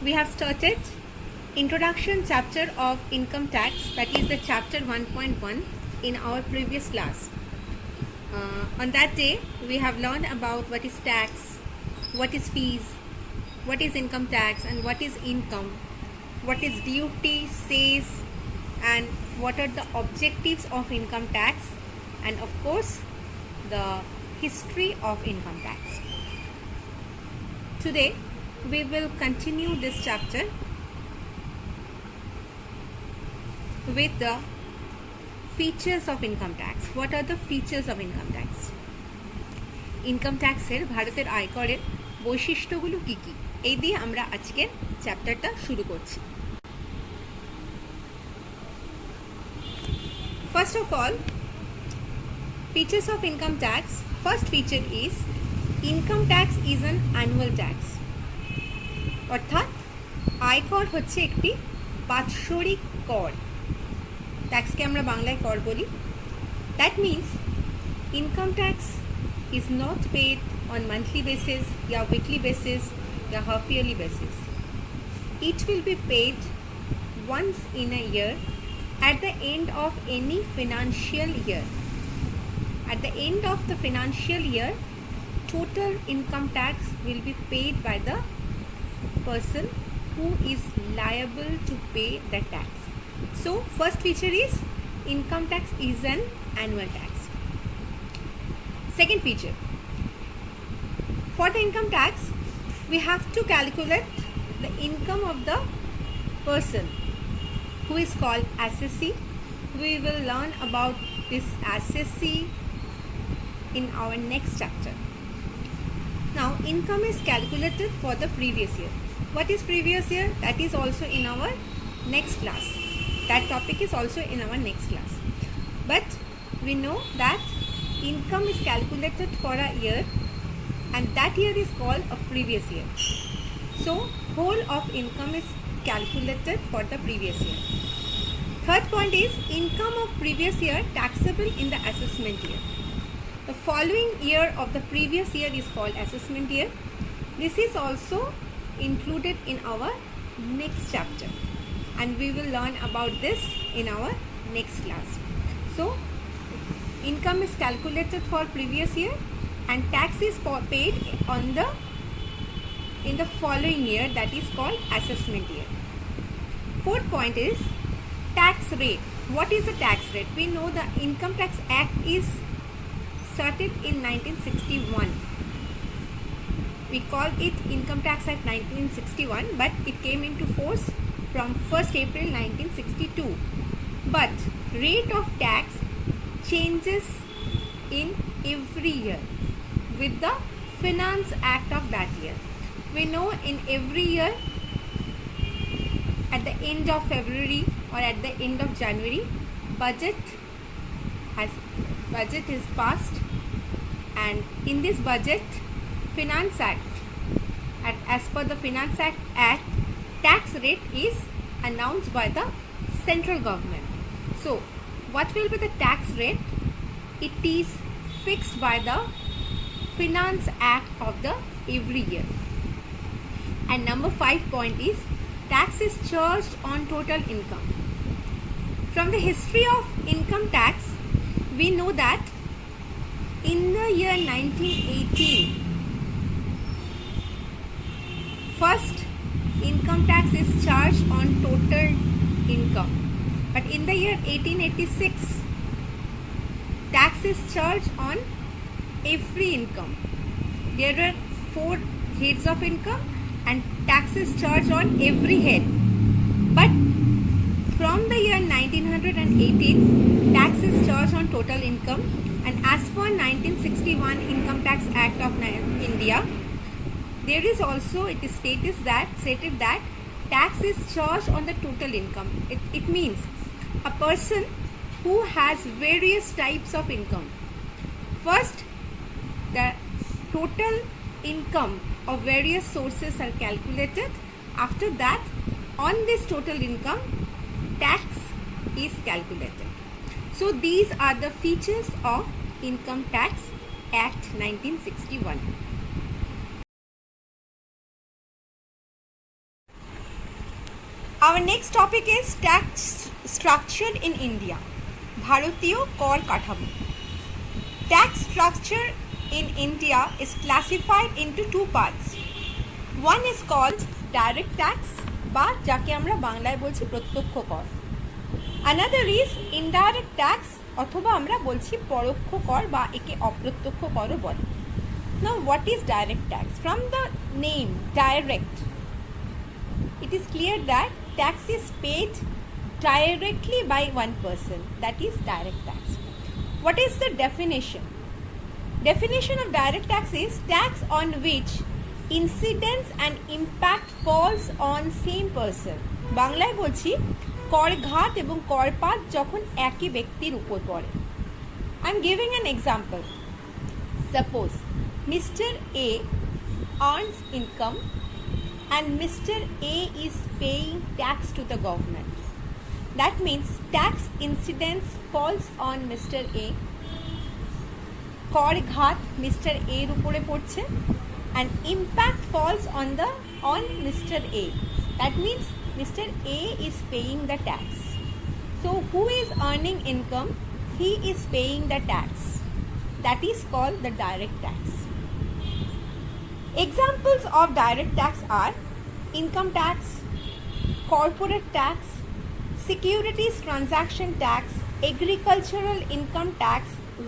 we have started introduction chapter of income tax, that is the chapter 1.1 in our previous class. On that day we have learned about what is tax, what is fees, what is income tax and what is income, what is duty, cess, and what are the objectives of income tax, and of course the history of income tax. Today we will continue this chapter with the features of income tax. What are the features of income tax? Income ট্যাক্সের ভারতের আয়করের বৈশিষ্ট্যগুলো কি কি, এই দিয়ে আমরা আজকের চ্যাপ্টারটা শুরু করছি। First of all, features of income tax. First feature is income tax is an annual tax. অর্থাৎ আয়কর হচ্ছে একটি বাৎসরিক কর। ট্যাক্সকে আমরা বাংলায় কর বলি। That means income tax is not paid on monthly basis, या weekly basis, या half yearly basis. It will be paid once in a year at the end of any financial year. At the end of the financial year, total income tax will be paid by the person who is liable to pay the tax. So first feature is income tax is an annual tax. Second feature, for the income tax we have to calculate the income of the person who is called assessee. We will learn about this assessee in our next chapter. Now income is calculated for the previous year. What is previous year? That is also in our next class. That topic is also in our next class. But we know that income is calculated for a year and that year is called a previous year. So whole of income is calculated for the previous year. Third point is income of previous year taxable in the assessment year. The following year of the previous year is called assessment year. This is also included in our next chapter and we will learn about this in our next class. So income is calculated for previous year and tax is paid on in the following year, that is called assessment year. Fourth point is tax rate. What is the tax rate? We know the Income Tax Act is started in 1961. We call it Income Tax Act 1961, but it came into force from 1st April 1962. But rate of tax changes in every year with the Finance Act of that year. We know in every year at the end of February or at the end of January, budget is passed, and in this budget Finance Act, as per the Finance Act, tax rate is announced by the central government. So what will be the tax rate? It is fixed by the Finance Act of the every year. And number 5 point is tax is charged on total income. From the history of income tax, we know that in the year 1918, first income tax is charged on total income. But in the year 1886, tax is charged on every income. There were 4 heads of income and tax is charged on every head. But from the year 1918, tax is charged on total income, and as per 1961 Income Tax Act of India, there is also, it is stated that tax is charged on the total income. It means a person who has various types of income. First, the total income of various sources are calculated. After that, on this total income, tax is calculated. So these are the features of Income Tax Act 1961. Our next topic is tax structure in India. ভারতীয় কর কাঠামো. Tax structure in India is classified into two parts. One is called direct tax বা যাকে আমরা বাংলায় বলছি প্রত্যক্ষ কর. Another is indirect tax অথবা আমরা বলছি পরোক্ষ কর বা একে অপ্রত্যক্ষ করও বলে. Now what is direct tax? From the name direct, it is clear that tax is paid directly by one person, that is direct tax. What is the definition? Definition of direct tax is tax on which incidence and impact falls on same person. বাংলায় বলছি কর ঘাত এবং করপাত যখন একই ব্যক্তির উপর পড়ে. I am giving an example. Suppose Mr. A earns income and Mr. A is paying tax to the government. That means tax incidence falls on Mr. A. কর ঘাত Mr. A এর উপরে পড়ছে and impact falls on Mr. A. That means Mr. A is paying the tax. So who is earning income? He is paying the tax. That is called the direct tax. Examples of direct tax are income tax, corporate tax, securities transaction tax, agricultural income tax,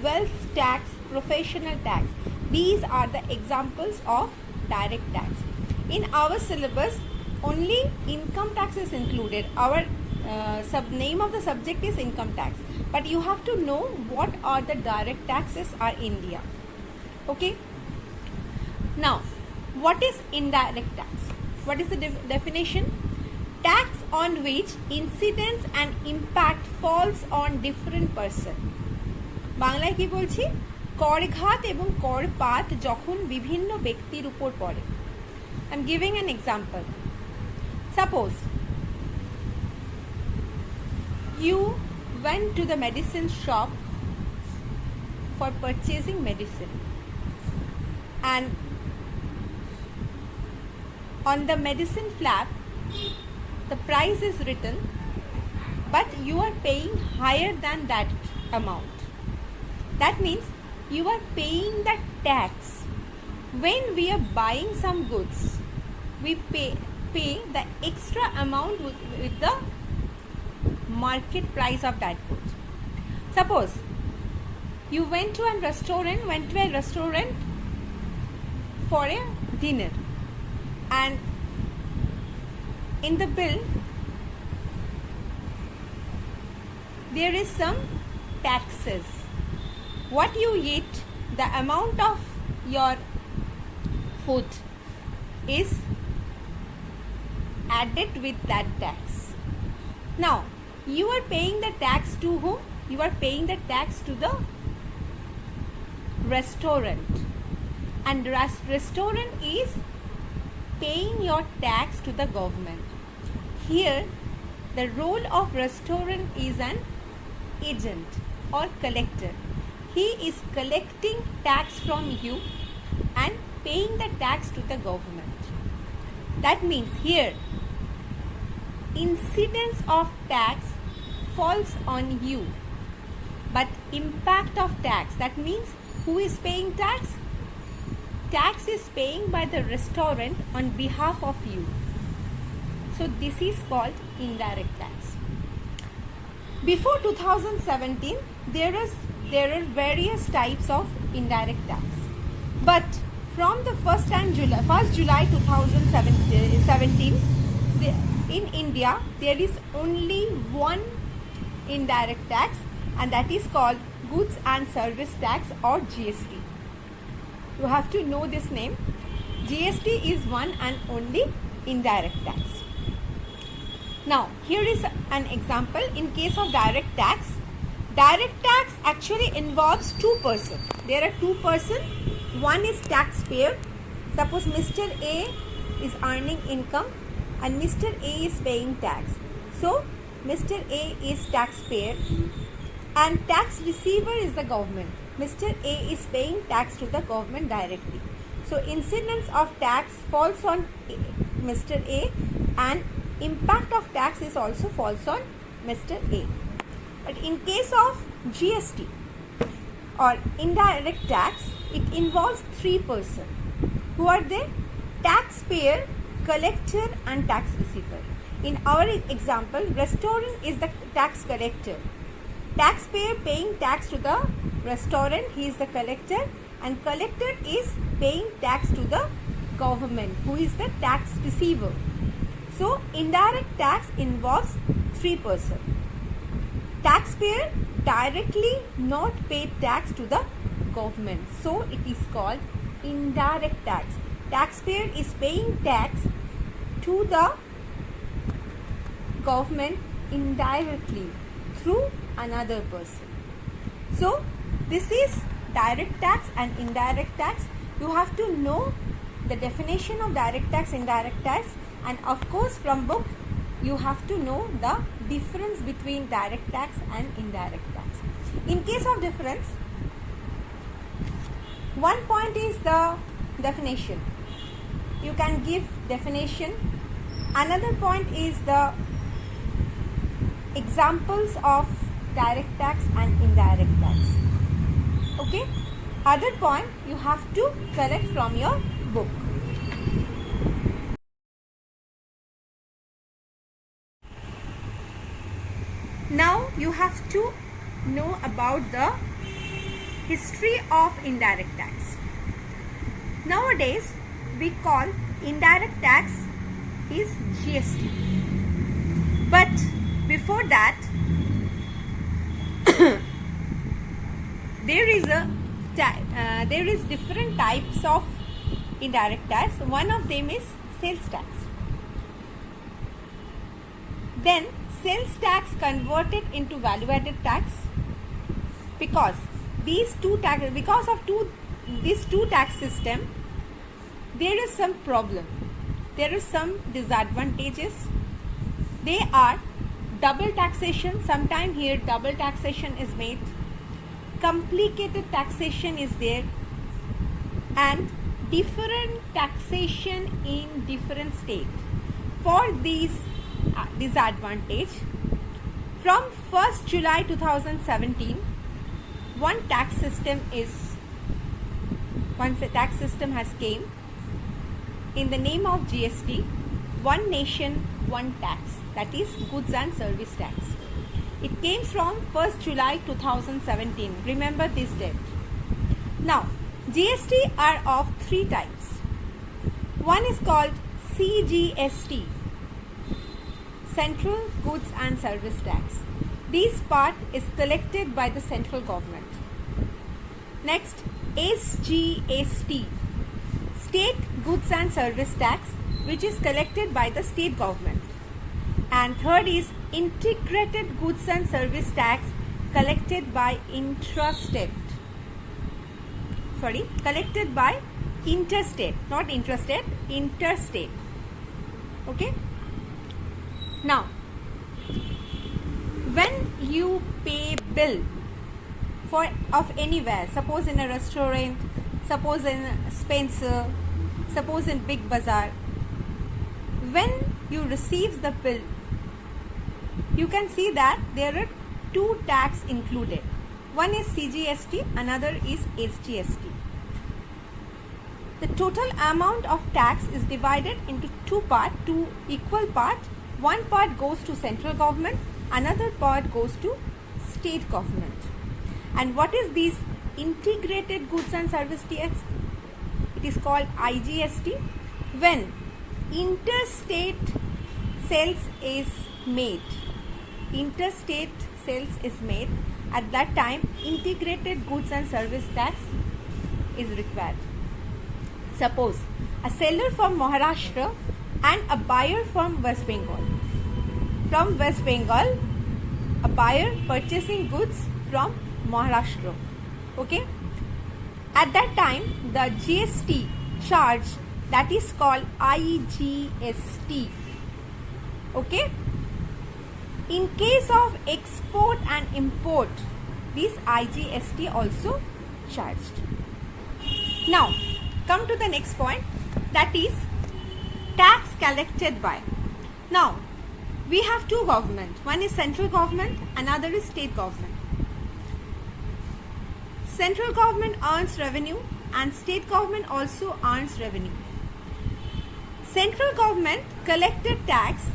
wealth tax, professional tax. These are the examples of direct tax. In our syllabus, only income tax is included. Our name of the subject is income tax. But you have to know what are the direct taxes are India. Okay? Now, what is indirect tax? What is the definition? Tax on which incidence and impact falls on different person. বাংলায় কি বলছি? করঘাত এবং করপাত যখন বিভিন্ন ব্যক্তির উপর পড়ে. I am giving an example. Suppose you went to the medicine shop for purchasing medicine, and on the medicine flap the price is written, but you are paying higher than that amount. That means you are paying the tax. When we are buying some goods, we pay the extra amount with the market price of that good. Suppose you went to a restaurant for a dinner, and in the bill there is some taxes. What you eat, the amount of your food is added with that tax. Now you are paying the tax to whom? You are paying the tax to the restaurant, and restaurant is paying your tax to the government. Here the role of restaurant is an agent or collector. He is collecting tax from you and paying the tax to the government. That means here incidence of tax falls on you, but impact of tax, that means who is paying tax? Tax is paying by the restaurant on behalf of you. So this is called indirect tax. Before 2017 there are various types of indirect tax, but from the 1st July 2017 in India there is only one indirect tax, and that is called goods and service tax or GST. You have to know this name. GST is one and only indirect tax. Now here is an example. In case of direct tax actually involves two persons. There are two persons. One is taxpayer. Suppose Mr. A is earning income and Mr. A is paying tax. So Mr. A is taxpayer and tax receiver is the government. Mr. A is paying tax to the government directly. So incidence of tax falls on Mr. A and impact of tax is also falls on Mr. A. But in case of GST or indirect tax, it involves three persons. Who are they? Taxpayer, collector and tax receiver. In our example, restaurant is the tax collector. Taxpayer paying tax to the restaurant, he is the collector, and collector is paying tax to the government, who is the tax receiver. So indirect tax involves three persons. Taxpayer directly not pay tax to the government, so it is called indirect tax. Taxpayer is paying tax to the government indirectly through another person. So this is direct tax and indirect tax. You have to know the definition of direct tax, indirect tax, and of course from book you have to know the difference between direct tax and indirect tax. In case of difference, one point is the definition. You can give definition. Another point is the examples of direct tax and indirect tax. Okay? Other point you have to collect from your book. Now you have to know about the history of indirect tax. Nowadays we call indirect tax is GST. But before that there is different types of indirect tax. One of them is sales tax. Then sales tax converted into value added tax, because these two tax system, there is some problem, there is some disadvantages. They are double taxation. Sometimes here double taxation is made, complicated taxation is there, and different taxation in different states. For these disadvantage, from 1st July 2017, one tax system has came in the name of GST, one nation, one tax, that is goods and service tax. It came from 1st July 2017. Remember this date. Now, GST are of three types. One is called CGST, Central Goods and Service Tax. This part is collected by the central government. Next, SGST, State Goods and Service Tax, which is collected by the state government. And third is Integrated Goods and Service Tax, collected by interstate. Collected by interstate, not intrastate, interstate. Okay. Now, when you pay bill of anywhere, suppose in a restaurant, suppose in Spencer, suppose in Big Bazaar, when you receive the bill, you can see that there are two tax included. One is CGST, another is SGST. The total amount of tax is divided into two equal parts. One part goes to central government, another part goes to state government. And what is this integrated goods and service tax? It is called IGST. When interstate sales is made, at that time integrated goods and service tax is required. Suppose a seller from Maharashtra and a buyer from West Bengal. From West Bengal, a buyer purchasing goods from Maharashtra. Okay? At that time, the GST charge, that is called IGST. Okay? In case of export and import, this IGST also charged. Now, come to the next point, that is tax collected by. Now, We have two governments. One is central government, another is state government. Central government earns revenue and state government also earns revenue. Central government collected tax,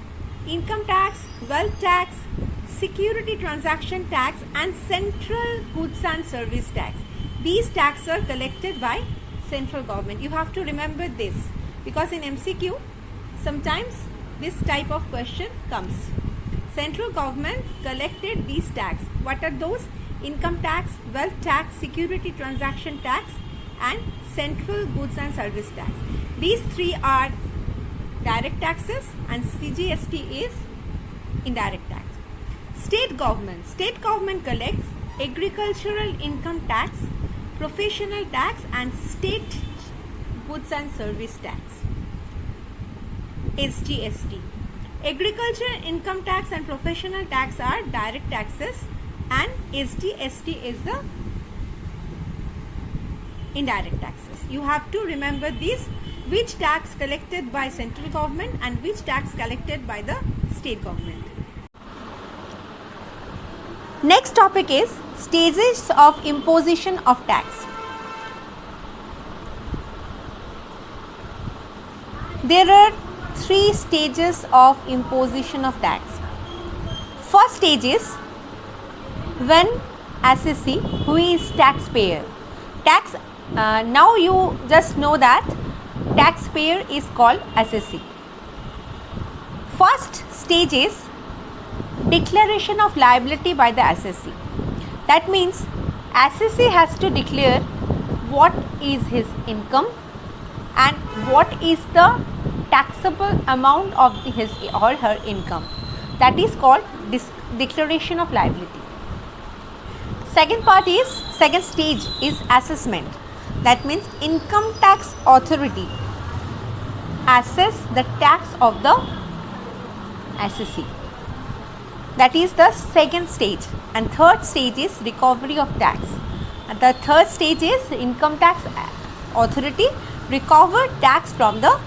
income tax, wealth tax, security transaction tax and central goods and service tax. These taxes are collected by central government. You have to remember this because in MCQ sometimes this type of question comes. Central government collected these tax. What are those? Income tax, wealth tax, security transaction tax and central goods and service tax. These three are direct taxes and CGST is indirect tax. State government collects agricultural income tax, professional tax and state goods and service tax, SGST. Agricultural income tax and professional tax are direct taxes and SGST is the indirect taxes. You have to remember this, which tax collected by central government and which tax collected by the state government. Next topic is stages of imposition of tax. There are three stages of imposition of tax. First stage is when assessee, who is taxpayer. Now you just know that taxpayer is called assessee. First stage is declaration of liability by the assessee. That means assessee has to declare what is his income and what is the taxable amount of his or her income. That is called declaration of liability. Second stage is assessment. That means income tax authority assess the tax of the assessee. That is the second stage. And third stage is recovery of tax. And the third stage is income tax authority recover tax from the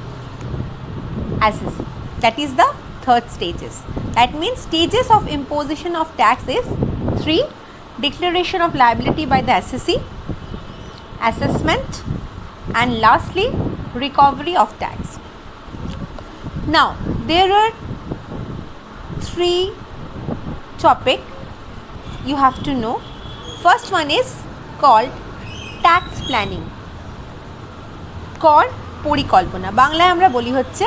assessee. That is the third stages. That means stages of imposition of tax is 3. Declaration of liability by the assessee, assessment and lastly recovery of tax. Now there are 3 topics you have to know. First one is called tax planning, কর পরিকল্পনা, বাংলায় আমরা বলি হচ্ছে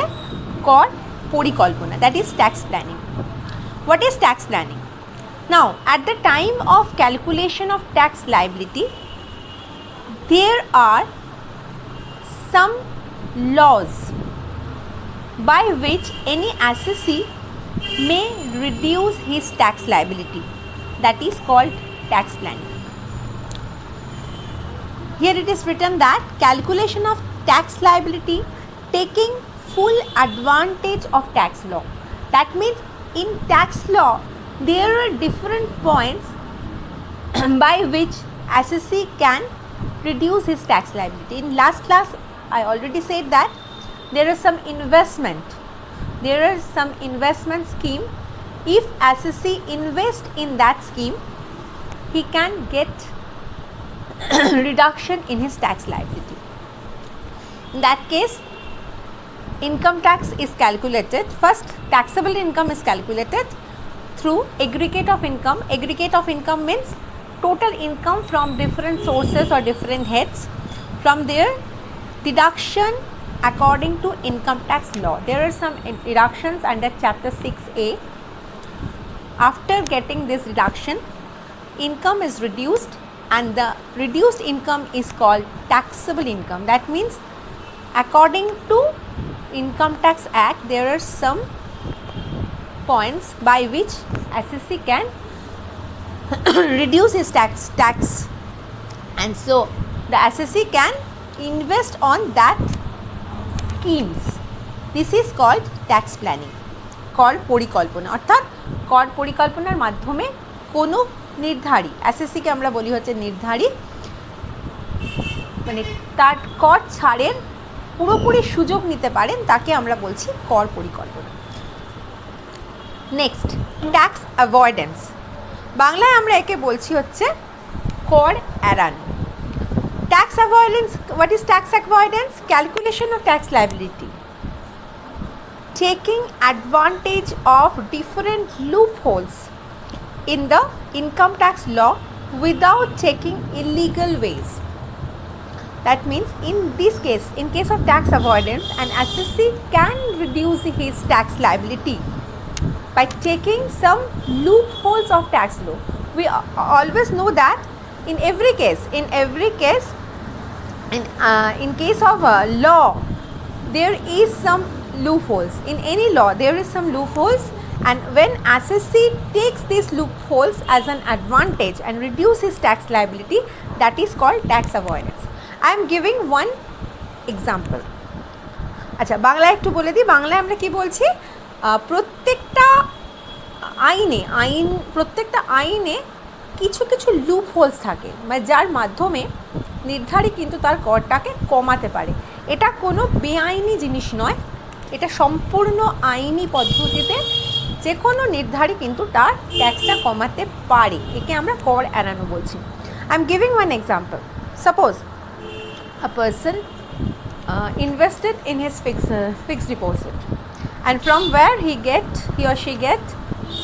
কর পরিকল্পনা, that is tax planning. What is tax planning? Now at the time of calculation of tax liability there are some laws by which any assessee may reduce his tax liability. That is called tax planning. Here it is written that calculation of tax liability taking full advantage of tax law. That means in tax law there are different points by which assessee can reduce his tax liability. In last class I already said that there is some investment scheme. If assessee invest in that scheme he can get reduction in his tax liability. In that case income tax is calculated. First taxable income is calculated through aggregate of income. Aggregate of income means total income from different sources or different heads. From there deduction according to income tax law. There are some deductions under chapter 6A. After getting this reduction income is reduced and the reduced income is called taxable income. That means according to Income Tax Act there are some points by which assessee can reduce his tax and so the assessee can invest on that schemes. This is called tax planning. কর পরিকল্পনা অর্থাৎ কর পরিকল্পনার মাধ্যমে কোনো নির্ধারী assessee-কে আমরা বলি হচ্ছে নির্ধারী, মানে তার কর ছাড়ের পুরোপুরি সুযোগ নিতে পারেন তাকে আমরা বলছি কর পরিকল্পনা। নেক্সট ট্যাক্স অ্যাভয়েডেন্স, বাংলায় আমরা একে বলছি হচ্ছে কর এড়ানো। Tax avoidance, what is tax avoidance? Calculation of tax liability, taking advantage of different loopholes in the income tax law without taking illegal ways. That means in this case, in case of tax avoidance, an assessee can reduce his tax liability by taking some loopholes of tax law. We always know that in every case, in case of a law, there is some loopholes. In any law there is some loopholes, and when assessee takes these loopholes as an advantage and reduces tax liability, that is called tax avoidance. I am giving one example. আচ্ছা বাংলায় একটু বলে দিই, বাংলায় আমরা কি বলছি, প্রত্যেকটা আইনে কিছু কিছু লুপ হোলস থাকে, মানে যার মাধ্যমে নির্ধারী কিন্তু তার করটাকে কমাতে পারে। এটা কোনো বেআইনি জিনিস নয়, এটা সম্পূর্ণ আইনি পদ্ধতিতে যে কোনো নির্ধারী কিন্তু তার ট্যাক্সটা কমাতে পারে, একে আমরা কর এড়ানো বলছি। I am giving one example. Suppose a person invested in his fixed deposit, and from where he or she get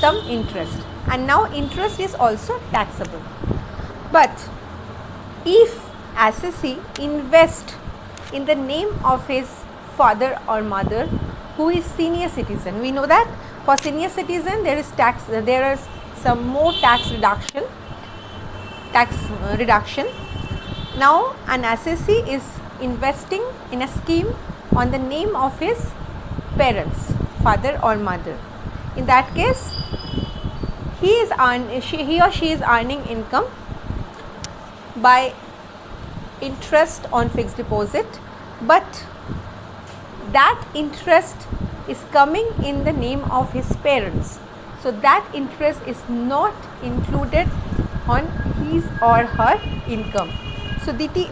some interest, and now interest is also taxable. But if assessee invest in the name of his father or mother who is senior citizen, we know that for senior citizen there is some more tax reduction. Now an assessee is investing in a scheme on the name of his parents, father or mother. In that case he or she is earning income by interest on fixed deposit, but that interest is coming in the name of his parents, so that interest is not included on his or her income. So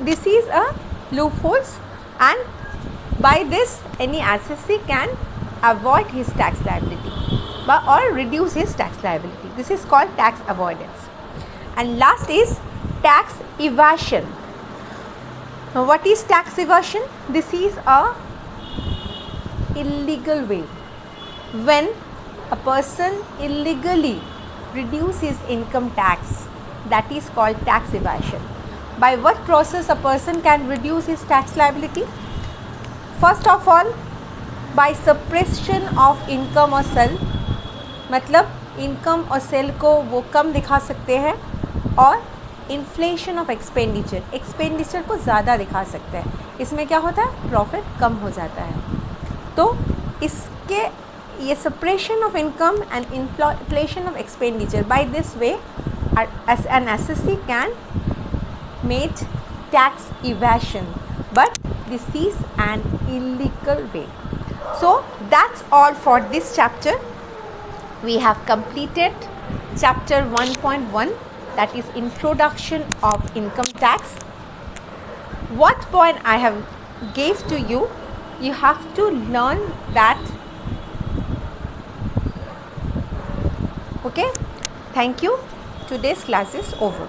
this is a loopholes, and by this any assessee can avoid his tax liability or reduce his tax liability. This is called tax avoidance. And last is tax evasion. Now what is tax evasion? This is a illegal way when a person illegally reduces his income tax, that is called tax evasion. By what process a person can reduce his tax liability? First of all, by suppression of income or sale, मतलब income और cell को वो कम दिखा सकते हैं, और inflation of expenditure को ज़्यादा दिखा सकते हैं। इसमें क्या होता है, प्रॉफिट कम हो जाता है। तो इसके ये suppression of income and inflation of expenditure, by this way an assessee can make tax evasion, but this is an illegal way. So that's all for this chapter. We have completed chapter 1.1, that is introduction of income tax. What point I have gave to you, you have to learn that. Okay, thank you. Today's class is over.